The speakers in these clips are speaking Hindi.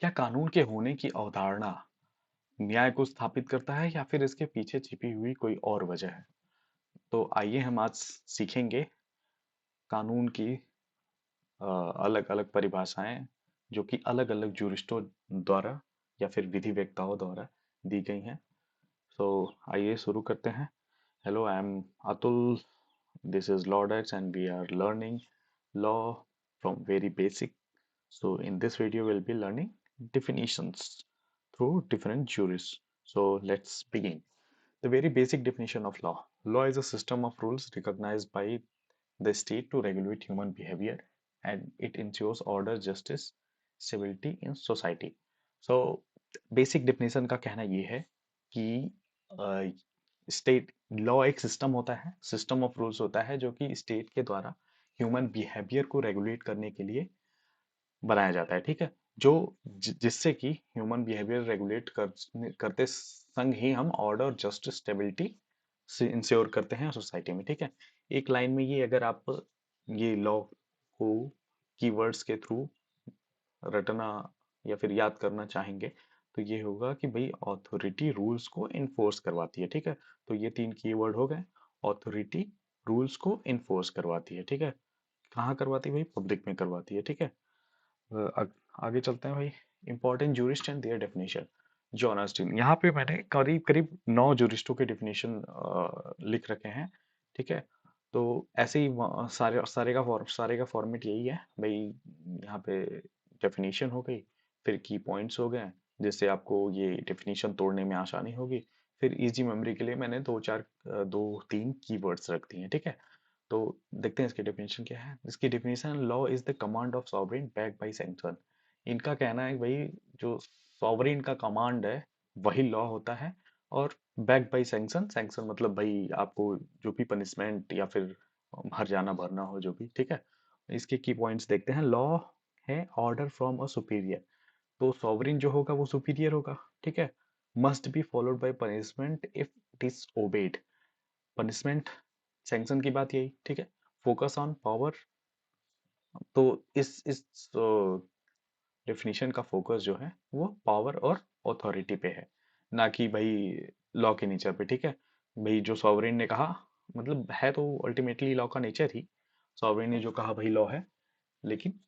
क्या कानून के होने की अवधारणा न्याय को स्थापित करता है या फिर इसके पीछे छिपी हुई कोई और वजह है? तो आइए हम आज सीखेंगे कानून की अलग अलग परिभाषाएं जो कि अलग अलग जूरिस्टों द्वारा या फिर विधि वेत्ताओं द्वारा दी गई हैं। सो आइए शुरू करते हैं। Hello, I am Atul, this is law dex and we are learning law from very basic. So in this video we'll be learning definitions through different juries. So let's begin. The very basic definition of law. Law is a system of rules recognized by the state to regulate human behavior, and it ensures order, justice, stability in society. So basic definition का कहना ये है कि स्टेट लॉ एक सिस्टम होता है, सिस्टम ऑफ रूल्स होता है जो कि स्टेट के द्वारा ह्यूमन बिहेवियर को रेगुलेट करने के लिए बनाया जाता है। ठीक है, जो जिससे कि ह्यूमन बिहेवियर रेगुलेट करते संग ही हम ऑर्डर, जस्टिस, स्टेबिलिटी से इंश्योर करते हैं सोसाइटी में। ठीक है, एक लाइन में ये अगर आप ये लॉ को कीवर्ड्स के थ्रू रटना या फिर याद करना चाहेंगे तो ये होगा कि भाई ऑथोरिटी रूल्स को इन्फोर्स करवाती है। ठीक है, तो ये तीन कीवर्ड हो गए। ऑथोरिटी रूल्स को इन्फोर्स करवाती है। ठीक है, कहाँ करवाती है भाई? पब्लिक में करवाती है। ठीक है, आगे चलते हैं भाई। Important jurist and their definition. John Austin, यहाँ पे मैंने करीब करीब 9 जूरिस्टों के डेफिनेशन लिख रखे हैं। ठीक है, तो ऐसे ही सारे का फॉर्मेट यही है भाई। यहाँ पे डेफिनेशन हो गई, फिर की पॉइंट्स हो गए जिससे आपको ये डेफिनेशन तोड़ने में आसानी होगी। फिर इजी मेमोरी के लिए मैंने दो तीन कीवर्ड्स रख दिए हैं। ठीक है, तो देखते हैं इसकी डेफिनेशन क्या है। इसकी definition, law is the command of sovereign backed by sanction. इनका कहना है भाई जो सॉवरेन का कमांड है वही लॉ होता है, और बैक्ड बाय सैंक्शन, सैंक्शन मतलब भाई आपको जो भी पनिशमेंट या फिर हर जाना भरना हो जो भी। ठीक है, इसके की पॉइंट्स देखते हैं। लॉ है ऑर्डर फ्रॉम अ सुपीरियर, तो सॉवरेन जो होगा वो सुपीरियर होगा। ठीक है, must be followed by punishment if it is obeyed. Punishment, sanction की बात यही। ठीक है, फोकस ऑन पावर, तो इस डेफिनेशन का फोकस जो है वो पावर और अथॉरिटी पे है, ना कि भाई लॉ के नेचर पे। ठीक है, भाई जो सॉवरेन ने कहा, मतलब है तो अल्टीमेटली लॉ का नेचर ही। सॉवरेन ने जो कहा भाई लॉ है, लेकिन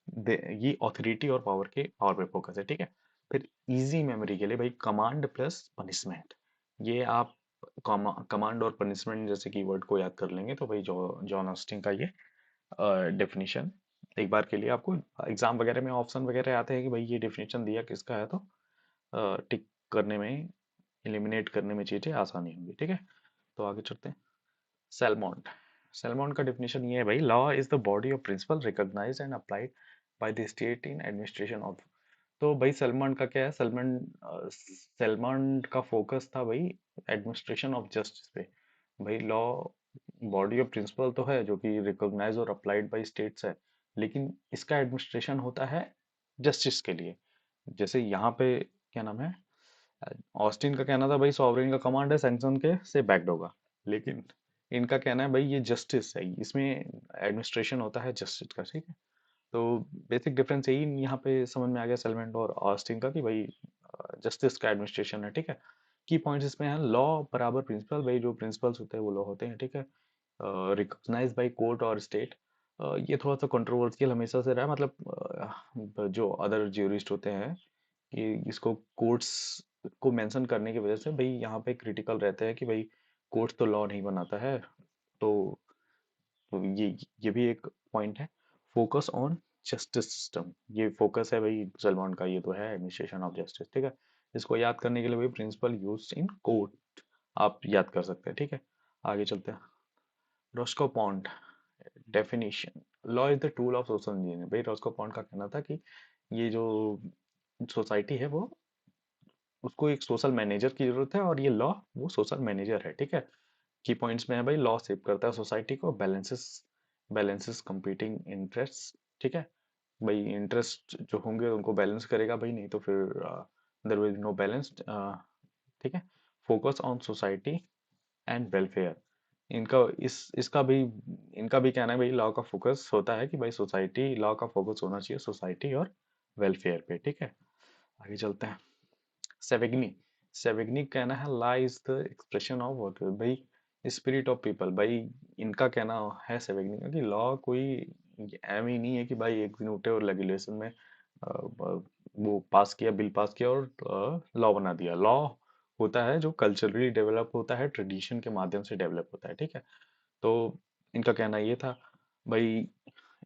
ये अथॉरिटी और पावर के पावर पे फोकस है। ठीक है, फिर इजी मेमोरी के लिए भाई कमांड प्लस पनिशमेंट, ये आप कमांड और पनिशमेंट जैसे कीवर्ड को याद कर लेंगे तो भाई जॉन ऑस्टिन का ये डेफिनेशन एक बार के लिए आपको एग्जाम वगैरह में ऑप्शन वगैरह आते हैं कि भाई ये डेफिनेशन दिया किसका है, तो टिक करने में, एलिमिनेट करने में चीजें आसानी होंगी। ठीक है, तो आगे चलते हैं। सेलमोंट, सेलमोंट का डेफिनेशन ये है भाई, law is the body of principle recognised and applied by the state in administration of. तो भाई सलमान का क्या है? सलमान का फोकस था भाई एडमिनिस्ट्रेशन ऑफ जस्टिस पे। भाई लॉ बॉडी ऑफ प्रिंसिपल तो है जो कि रिकॉग्नाइज और अप्लाइड बाय स्टेट्स है, लेकिन इसका एडमिनिस्ट्रेशन होता है जस्टिस के लिए। जैसे यहाँ पे क्या नाम है, ऑस्टिन का कहना था भाई सॉवरेन का कमांड है सैंक्शन के से बैक्ड होगा, लेकिन इनका कहना है भाई ये जस्टिस है, इसमें एडमिनिस्ट्रेशन होता है जस्टिस का। ठीक है, तो बेसिक डिफरेंस यही यहाँ पे समझ में आ गया सेलमेंट और ऑस्टिन का कि भाई जस्टिस का एडमिनिस्ट्रेशन है। ठीक है, की पॉइंट्स इसमें है, लॉ बराबर प्रिंसिपल, भाई जो प्रिंसिपल्स होते हैं वो लॉ होते हैं। ठीक है, रिकॉग्नाइज बाय कोर्ट और स्टेट, ये थोड़ा सा कंट्रोवर्शियल हमेशा से रहा है। मतलब जो अदर ज्यूरिस्ट होते हैं कि इसको कोर्ट्स को मेंशन करने की वजह से भाई यहाँ पे क्रिटिकल रहते हैं कि भाई कोर्ट्स तो लॉ नहीं बनाता है। तो तो ये भी एक पॉइंट है। फोकस ऑन जस्टिस सिस्टम, ये फोकस है भाई सलमान का, ये तो है एडमिनिस्ट्रेशन ऑफ जस्टिस। ठीक है, इसको याद करने के लिए भाई प्रिंसिपल यूज इन कोर्ट आप याद कर सकते हैं। ठीक है, आगे चलते हैं। Roscoe point definition, law is the tool of social engineering. भाई रोस्को पॉन्ट का कहना था कि ये जो सोसाइटी है वो, उसको एक सोशल मैनेजर की जरूरत है, और ये लॉ वो सोशल मैनेजर है। ठीक है, की पॉइंट्स में है भाई, लॉ सेव करता है सोसाइटी को, बैलेंसेस बैलेंसेस कंपीटिंग इंटरेस्ट। ठीक है, भाई इंटरेस्ट जो होंगे उनको बैलेंस करेगा भाई, नहीं तो फिर देयर विल नो बैलेंस। ठीक है, focus on society and welfare, इनका इसका भी, इनका भी कहना है भाई लॉ का फोकस होता है कि भाई सोसाइटी, लॉ का फोकस होना चाहिए सोसाइटी और वेलफेयर पे। ठीक है, आगे चलते हैं। सेवेग्नी, सेवेग्नी का कहना है law is the expression of work, भाई स्पिरिट ऑफ पीपल। भाई इनका कहना है सेवेग्नी का कि लॉ कोई एम ही नहीं है कि भाई एक दिन उठे और लेगिस्लेशन में वो पास किया, बिल पास किया और लॉ बना दिया। लॉ होता है जो कल्चरली डेवलप होता है, ट्रेडिशन के माध्यम से डेवलप होता है, ठीक है। तो इनका कहना ये था भाई,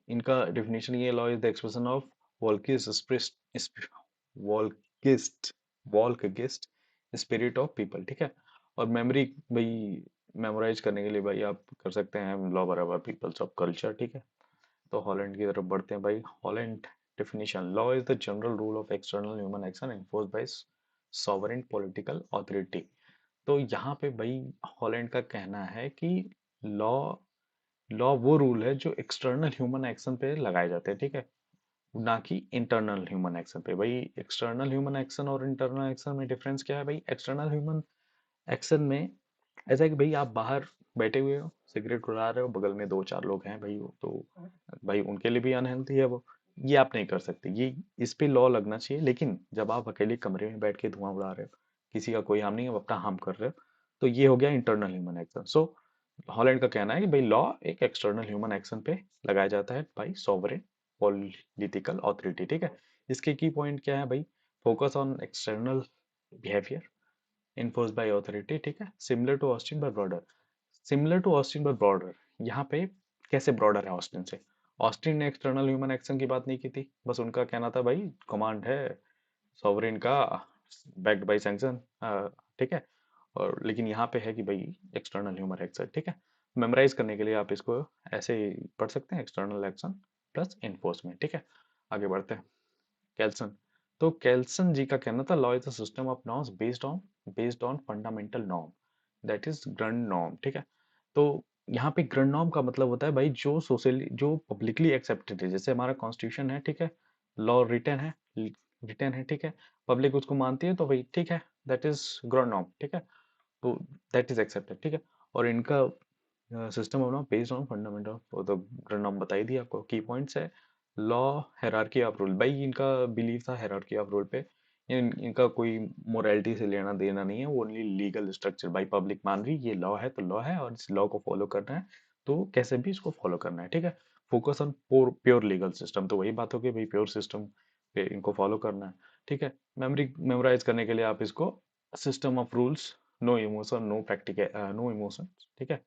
इनका डेफिनेशन ये, law is the expression of वॉल्किस्ट वॉल्किस्ट वॉल्किस्ट स्पिरिट ऑफ पीपल, ठीक है। और मेमोरी भाई, मेमोराइज करने के लिए भाई आप कर सकते हैं लॉ बराबर पीपल्स ऑफ कल्चर, ठीक है। तो हॉलैंड की तरफ बढ़ते हैं भाई। Holland definition, law is the general rule of external human action enforced by sovereign political authority. तो यहाँ पे भाई हॉलैंड का कहना है कि लॉ लॉ वो रूल है जो एक्सटर्नल ह्यूमन एक्शन पे लगाए जाते हैं, ठीक है, ना कि इंटरनल ह्यूमन एक्शन पे। भाई एक्सटर्नल ह्यूमन एक्शन और इंटरनल एक्शन में डिफरेंस क्या है भाई? एक्सटर्नल ह्यूमन एक्शन में ऐसा है कि भाई आप बाहर बैठे हुए हो, सिगरेट उड़ा रहे हो, बगल में दो चार लोग हैं भाई, वो तो भाई उनके लिए भी अनहेल्थी है वो, ये आप नहीं कर सकते, ये इस पे लॉ लगना चाहिए। लेकिन जब आप अकेले कमरे में बैठ के धुआं उड़ा रहे हो, किसी का कोई हार्म नहीं है, आप अपना हार्म कर रहे हो, तो ये हो गया इंटरनल ह्यूमन एक्शन। सो हॉलैंड का कहना है कि भाई लॉ एक एक्सटर्नल ह्यूमन एक्शन पे लगाया जाता है भाई सॉवरेन पॉलिटिकल ऑथोरिटी, ठीक है। इसके की पॉइंट क्या है भाई? Focus on external behaviour enforced by authority, ठीक है, similar to Austin but broader. Similar to Austin but broader, यहाँ पे कैसे ब्रॉडर है ऑस्टिन से? ऑस्टिन ने एक्सटर्नल ह्यूमन एक्शन की बात नहीं की थी, बस उनका कहना था भाई कमांड है सॉवरेन का, बैक्ड बाय सैंक्शन, ठीक है। और लेकिन यहाँ पे है कि भाई एक्सटर्नल ह्यूमन एक्शन, ठीक है। मेमोराइज करने के लिए आप इसको ऐसे ही पढ़ सकते हैं, एक्सटर्नल एक्शन प्लस इन्फोर्समेंट, ठीक है। आगे बढ़ते हैं। कैल्सन, तो कैल्सन जी का कहना था law is a system of norms based on fundamental norm, that is grand norm, ठीक है। तो यहाँ पे ग्रैंड नॉर्म का मतलब होता है भाई जो सोशली, जो पब्लिकली एक्सेप्टेड है, जैसे हमारा कॉन्स्टिट्यूशन है, ठीक है, लॉ रिटन है, ठीक है, पब्लिक उसको मानती है, तो भाई ठीक है, दैट इज ग्रैंड नॉर्म, ठीक है। तो दैट इज एक्सेप्टेड, ठीक है। और इनका system of norm based on fundamental, तो ग्रैंड नॉर्म बताई दी आपको, की पॉइंट्स है लॉ, हायरार्की ऑफ रूल। भाई इनका बिलीव था हायरार्की ऑफ रूल पे, इनका कोई मोरालिटी से लेना देना नहीं है, वो ओनली लीगल स्ट्रक्चर, भाई पब्लिक मान रही ये लॉ है तो लॉ है, और इस लॉ को फॉलो करना है, तो कैसे भी इसको फॉलो करना है, ठीक है। Focus on pure legal system, तो वही बात होगी भाई, प्योर सिस्टम पे इनको फॉलो करना है, ठीक है। मेमोराइज करने के लिए आप इसको, system of rules, no emotion, no emotion, ठीक है।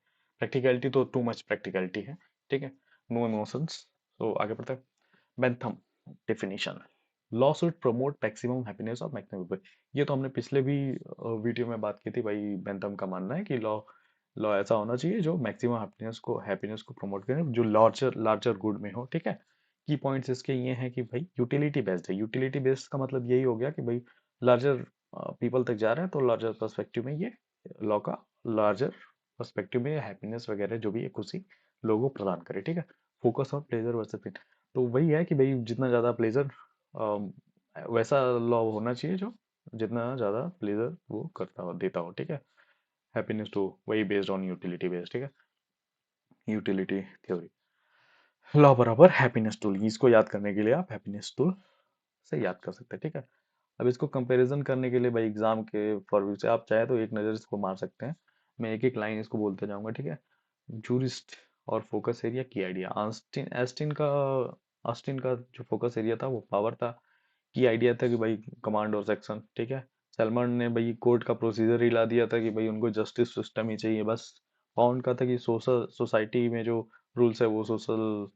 प्रैक्टिकलिटी तो टू मच प्रैक्टिकलिटी है, ठीक है, नो इमोशंस। तो आगे बढ़ते हैं। Bentham definition, law should promote maximum happiness of maximum people. ये तो हमने पिछले भी वीडियो में बात की थी भाई। बेंथम का मानना है कि लॉ लॉ ऐसा होना चाहिए जो मैक्सिमम हैप्पीनेस को प्रमोट करे, जो लार्जर लार्जर गुड में हो, ठीक है। की पॉइंट्स इसके ये हैं कि भाई यूटिलिटी बेस्ड है। यूटिलिटी बेस्ड का मतलब यही हो गया कि भाई लार्जर पीपल तक जा रहा है, तो लार्जर पर्सपेक्टिव में ये लॉ का लार्जर पर्सपेक्टिव में हैप्पीनेस वगैरह जो भी है खुशी लोगों को प्रदान करे, ठीक है। Focus on pleasure versus pain, तो वही है कि भाई जितना ज़्यादा प्लेजर, वैसा लॉ होना चाहिए जो जितना ज़्यादा प्लेजर वो करता हो, देता हो, ठीक है। हैप्पीनेस टू वही बेस्ड ऑन यूटिलिटी बेस्ड, ठीक है, यूटिलिटी थ्योरी। लॉ बराबर हैप्पीनेस टूल, इसको याद करने के लिए आप हैप्पीनेस टूल से याद कर सकते हैं, ठीक है। अब इसको कंपैरिजन करने के लिए भाई एग्जाम के फॉर से आप चाहे तो एक नज़र इसको मार सकते हैं। मैं एक एक लाइन इसको बोलते जाऊंगा, ठीक है। जूरिस्ट और फोकस एरिया की आइडिया, आस्टिन का जो फोकस एरिया था वो पावर था। की आइडिया था कि भाई कमांड और सेक्शन, ठीक है। सलमान ने भाई कोर्ट का प्रोसीजर ही ला दिया था कि भाई उनको जस्टिस सिस्टम ही चाहिए बस। पाउंड का था कि सोशल सोसाइटी में जो रूल्स है वो सोशल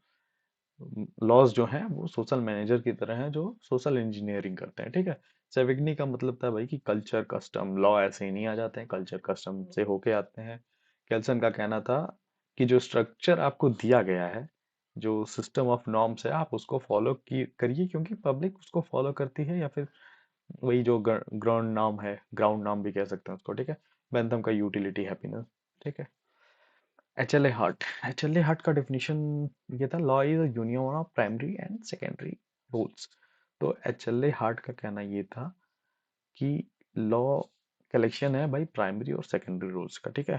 लॉज जो हैं वो सोशल मैनेजर की तरह हैं जो सोशल इंजीनियरिंग करते हैं, ठीक है। सेविग्नी का मतलब था भाई कि कल्चर कस्टम लॉ ऐसे ही नहीं आ जाते हैं, कल्चर कस्टम से होके आते हैं। केल्सन का कहना था कि जो स्ट्रक्चर आपको दिया गया है, जो सिस्टम ऑफ नॉर्म्स है, आप उसको फॉलो की करिए क्योंकि पब्लिक उसको फॉलो करती है, या फिर वही जो ग्राउंड नॉर्म भी कह सकते हैं उसको, ठीक है। बेंथम का यूटिलिटी हैप्पीनेस, ठीक है। एच एल ए हार्ट का डेफिनेशन ये था, law is a union of primary and secondary rules. तो एच एल ए हार्ट का कहना ये था कि लॉ कलेक्शन है भाई प्राइमरी और सेकेंडरी रूल्स का, ठीक है।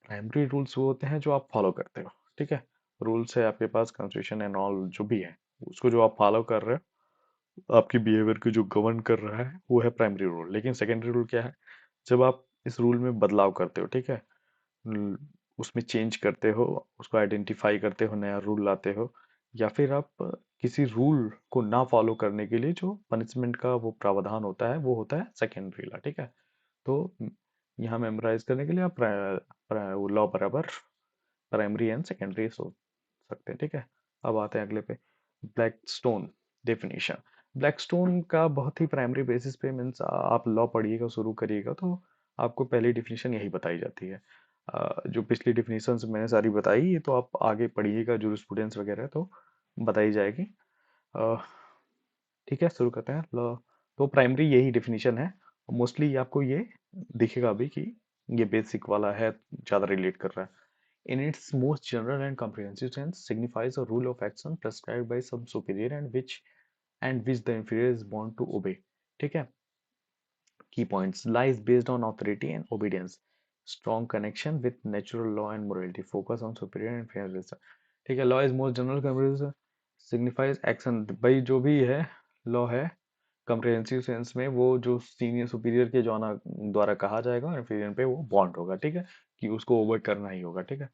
प्राइमरी रूल्स वो होते हैं जो आप फॉलो करते हो, ठीक है। रूल्स है आपके पास कॉन्स्टिट्यूशन एंड ऑल जो भी है, उसको जो आप फॉलो कर रहे हो आपकी बिहेवियर को जो गवर्न कर रहा है वो है प्राइमरी रूल। लेकिन सेकेंडरी रूल क्या है? जब आप इस रूल में बदलाव करते हो, ठीक है, ल- उसमें चेंज करते हो, उसको आइडेंटिफाई करते हो, नया रूल लाते हो, या फिर आप किसी रूल को ना फॉलो करने के लिए जो पनिशमेंट का वो प्रावधान होता है वो होता है सेकेंडरी लॉ, ठीक है। तो यहाँ मेमोराइज करने के लिए आप लॉ बराबर प्राइमरी एंड सेकेंडरी सोच सकते हैं, ठीक है। अब आते हैं अगले पे, black stone definition. Black stone का बहुत ही प्राइमरी बेसिस पे मीन्स आप लॉ पढ़िएगा, शुरू करिएगा तो आपको पहली डिफिनेशन यही बताई जाती है। जो पिछली डिफिनेशन मैंने सारी बताई ये तो आप आगे पढ़िएगा जूरिस्प्रूडेंस वगैरह तो बताई जाएगी। अ, ठीक है, शुरू करते हैं लॉ। तो प्राइमरी यही डिफिनेशन है, मोस्टली आपको ये दिखेगा अभी कि ये बेसिक वाला है, ज़्यादा रिलेट कर रहा है। In its most general and comprehensive sense, signifies a rule of action prescribed by some superior and which the inferior is bound to obey. ठीक है। Key points: lies based on authority and obedience, strong connection with natural law and morality, focus on superior and fair wisdom. ठीक है। Law is most general comprehensive signifies action, भाई जो भी है लॉ है कंप्रिहेंसिव सेंस में वो जो सीनियर सुपीरियर के जो द्वारा कहा जाएगा और इंफीरियर पे वो बॉन्ड होगा, ठीक है, कि उसको ओबे करना ही होगा, ठीक है।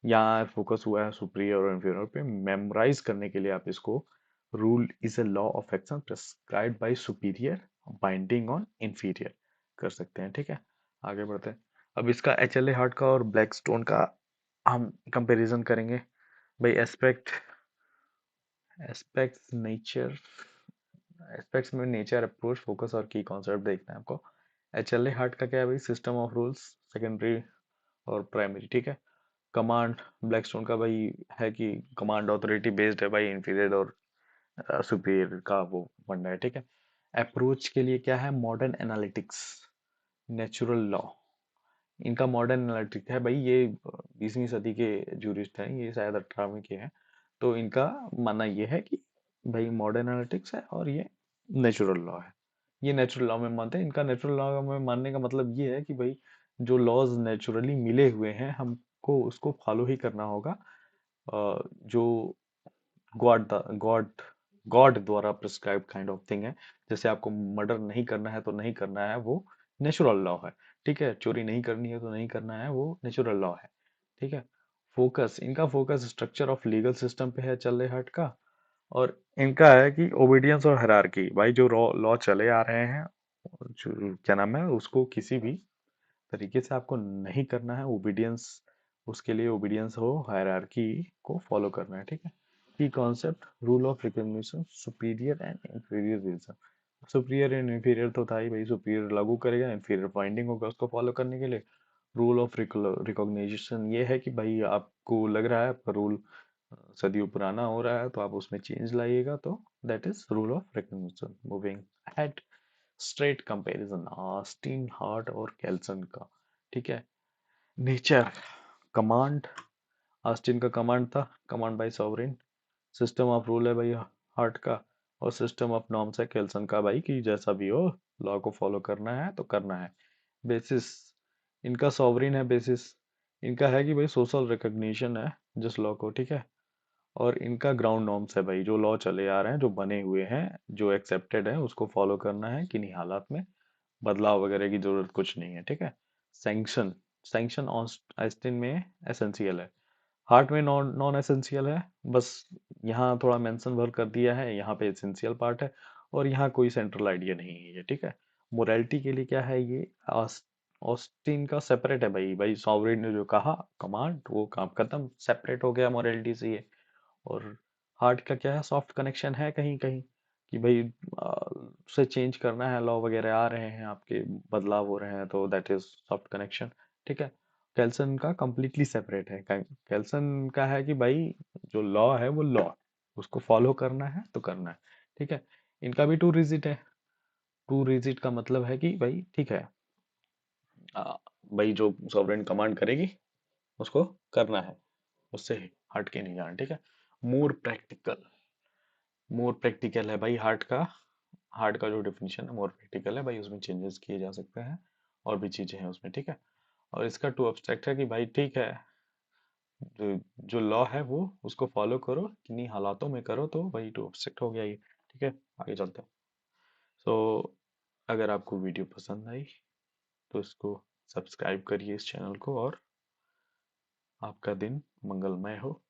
यहाँ फोकस हुआ है सुपीरियर और इंफीरियर पे, मेमोराइज करने के लिए आप इसको, rule is a law of action prescribed by superior binding on inferior कर सकते हैं, ठीक है। आगे बढ़ते हैं। अब इसका एचएलए हार्ट का और ब्लैक स्टोन का हम कंपैरिजन करेंगे। भाई एस्पेक्ट्स नेचर, एस्पेक्ट्स में नेचर, अप्रोच, फोकस और की कॉन्सेप्ट देखना है आपको। एचएलए हार्ट का क्या है भाई? सिस्टम ऑफ रूल्स, सेकेंडरी और प्राइमरी, ठीक है। कमांड, ब्लैकस्टोन का भाई है कि कमांड ऑथोरिटी बेस्ड है भाई, इंफीरियर और सुपीरियर का वो बनना है, ठीक है। अप्रोच के लिए क्या है? Modern analytics, natural law. इनका मॉडर्न एनालिटिक्स है भाई, ये 20वीं सदी के जूरिस्ट हैं, ये शायद 18वीं के हैं। तो इनका मानना ये है कि भाई मॉडर्न एनालिटिक्स है और ये नेचुरल लॉ है। ये नेचुरल लॉ में मानते हैं। इनका नेचुरल लॉ में मानने का मतलब ये है कि भाई जो लॉज नेचुरली मिले हुए हैं हमको उसको फॉलो ही करना होगा। जो गॉड गॉड गॉड द्वारा प्रिस्क्राइब काइंड ऑफ थिंग है। जैसे आपको मर्डर नहीं करना है तो नहीं करना है, वो नेचुरल लॉ है, ठीक है। चोरी नहीं करनी है तो नहीं करना है, वो नेचुरल लॉ है, ठीक है। फोकस, इनका focus structure of legal system पे है चल रहे हट का। और इनका है कि ओबीडियंस और हायरार्की, भाई जो लॉ चले आ रहे हैं, जो क्या नाम है उसको किसी भी तरीके से आपको नहीं करना है ओबीडियंस, उसके लिए ओबीडियंस हो, हायरार्की को फॉलो करना है, ठीक है। Key concept, rule of recognition, superior and inferior reason. Superior and inferior तो था ही भाई, सुपीरियर लागू करेगा, इंफीरियर फाइंडिंग होगा उसको फॉलो करने के लिए। रूल ऑफ रिकॉग्निशन ये है कि भाई आपको लग रहा है आपका रूल सदियों पुराना हो रहा है तो आप उसमें चेंज लाइएगा, तो that is rule of recognition. Moving head, straight comparison Austin Hart और केल्सन का, ठीक है। नेचर, कमांड, ऑस्टिन का कमांड था, command by sovereign. System of rule है भाई हार्ट का, और सिस्टम ऑफ नॉर्म्स है केल्सन का भाई, कि जैसा भी हो लॉ को फॉलो करना है तो करना है। बेसिस, इनका सॉवरेन है बेसिस, इनका है कि भाई सोशल रिकॉग्निशन है जिस लॉ को, ठीक है। और इनका ग्राउंड नॉर्म्स है भाई, जो लॉ चले आ रहे हैं, जो बने हुए हैं, जो एक्सेप्टेड है उसको फॉलो करना है, किन्हीं हालात में बदलाव वगैरह की जरूरत कुछ नहीं है, ठीक है। सैंक्शन, सैंक्शन ऑस्टिन में एसेंशियल है, हार्ट में नॉन नॉन एसेंशियल है। बस यहाँ थोड़ा मेंशन भर कर दिया है, यहाँ पे एसेंशियल पार्ट है, और यहाँ कोई सेंट्रल आइडिया नहीं है ये, ठीक है। मोरालिटी के लिए क्या है ये? ऑस्टिन का सेपरेट है भाई, भाई सॉवरेन ने जो कहा कमांड वो काम खत्म, सेपरेट हो गया मोरालिटी से ये। और हार्ट का क्या है? सॉफ्ट कनेक्शन है कहीं कहीं, कि भाई उसे चेंज करना है, लॉ वगैरह आ रहे हैं आपके, बदलाव हो रहे हैं, तो दैट इज सॉफ्ट कनेक्शन, ठीक है। कैल्सन का कंप्लीटली सेपरेट है। कैल्सन का है कि भाई जो लॉ है वो लॉ, उसको फॉलो करना है तो करना है, ठीक है। इनका भी टू रिजिट है। टू रिजिट का मतलब है कि भाई ठीक है, भाई जो सॉवरेन कमांड करेगी उसको करना है, उससे हट के नहीं जाना, ठीक है। मोर प्रैक्टिकल, मोर प्रैक्टिकल है भाई हार्ट का। हार्ट का जो डेफिनेशन है मोर प्रैक्टिकल है भाई, उसमें चेंजेस किए जा सकते हैं और भी चीजें हैं उसमें, ठीक है। और इसका टू अब्स्ट्रैक्ट है कि भाई ठीक है, जो जो लॉ है वो उसको फॉलो करो, किन्हीं हालातों में करो, तो भाई टू अब्स्ट्रैक्ट हो गया ये, ठीक है। आगे चलते हैं। तो अगर आपको वीडियो पसंद आई तो इसको सब्सक्राइब करिए इस चैनल को, और आपका दिन मंगलमय हो।